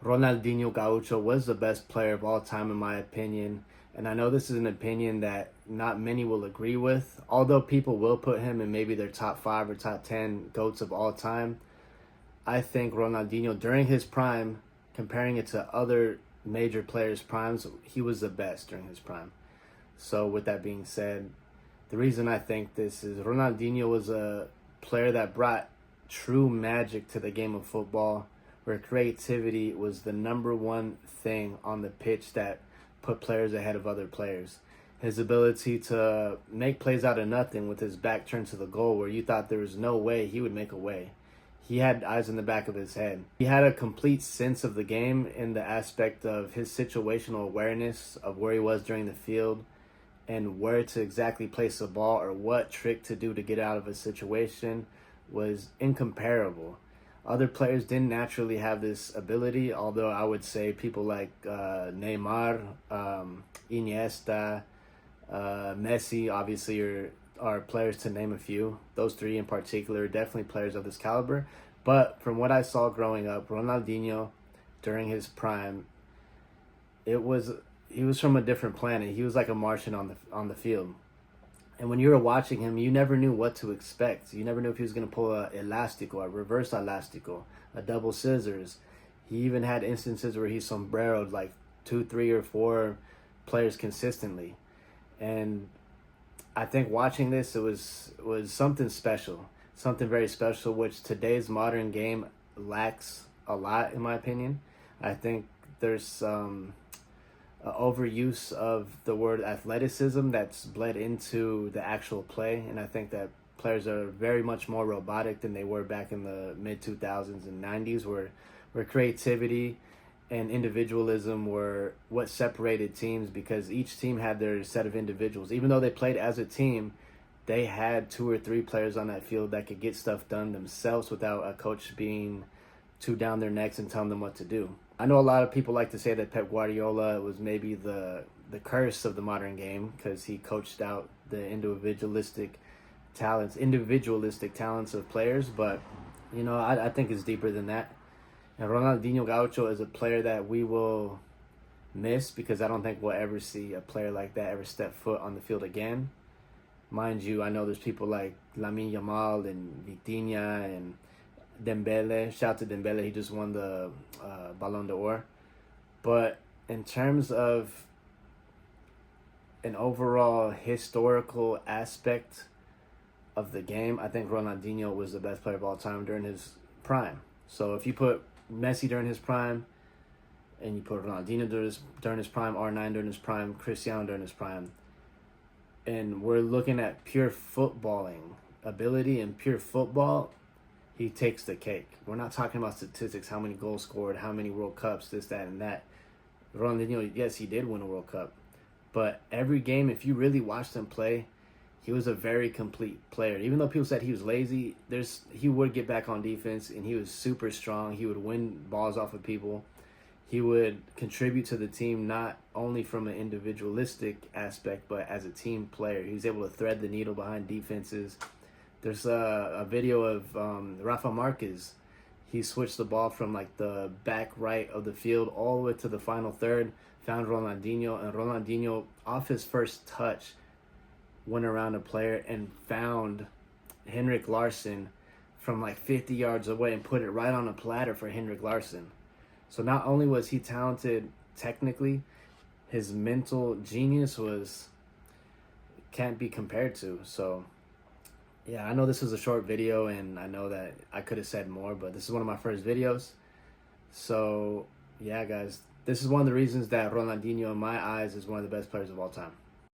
Ronaldinho Gaucho was the best player of all time, in my opinion. And I know this is an opinion that not many will agree with, although people will put him in maybe their top five or top 10 GOATs of all time. I think Ronaldinho, during his prime, comparing it to other major players' primes, he was the best during his prime. So, with that being said, the reason I think this is Ronaldinho was a player that brought true magic to the game of football, where creativity was the number one thing on the pitch that put players ahead of other players. His ability to make plays out of nothing with his back turned to the goal, where you thought there was no way he would make a way. He had eyes in the back of his head. He had a complete sense of the game in the aspect of his situational awareness of where he was during the field and where to exactly place the ball or what trick to do to get out of a situation was incomparable. Other players didn't naturally have this ability, although I would say people like Neymar, Iniesta, Messi, obviously, are players to name a few. Those three in particular are definitely players of this caliber. But from what I saw growing up, Ronaldinho, during his prime, it was he was from a different planet. He was like a Martian on the field. And when you were watching him, you never knew what to expect. You never knew if he was going to pull a elastico, a reverse elastico, a double scissors. He even had instances where he sombreroed like 2, 3, or 4 players consistently. And I think watching this, it was something special, something very special, which today's modern game lacks a lot, in my opinion. I think there's overuse of the word athleticism that's bled into the actual play, and I think that players are very much more robotic than they were back in the mid 2000s and 90s, where creativity and individualism were what separated teams, because each team had their set of individuals. Even though they played as a team, they had 2 or 3 players on that field that could get stuff done themselves without a coach being too down their necks and telling them what to do. I know a lot of people like to say that Pep Guardiola was maybe the curse of the modern game because he coached out the individualistic talents of players, but I think it's deeper than that. And Ronaldinho Gaucho is a player that we will miss because I don't think we'll ever see a player like that ever step foot on the field again. Mind you, I know there's people like Lamine Yamal and Vitinha and Dembele. Shout out to Dembele, he just won the Ballon d'Or. But in terms of an overall historical aspect of the game, I think Ronaldinho was the best player of all time during his prime. So if you put Messi during his prime, and you put Ronaldinho during his prime, R9 during his prime, Cristiano during his prime, and we're looking at pure footballing ability and pure football, he takes the cake. We're not talking about statistics, how many goals scored, how many World Cups, this, that, and that. Ronaldinho, yes, he did win a World Cup, but every game, if you really watched him play, he was a very complete player. Even though people said he was lazy, he would get back on defense, and he was super strong. He would win balls off of people. He would contribute to the team not only from an individualistic aspect, but as a team player. He was able to thread the needle behind defenses. There's a video of Rafa Marquez. He switched the ball from like the back right of the field all the way to the final third, found Ronaldinho, and Ronaldinho, off his first touch, went around a player and found Henrik Larsson from like 50 yards away and put it right on a platter for Henrik Larsson. So not only was he talented technically, his mental genius can't be compared to. So yeah, I know this was a short video and I know that I could have said more, but this is one of my first videos. So yeah, guys, this is one of the reasons that Ronaldinho, in my eyes, is one of the best players of all time.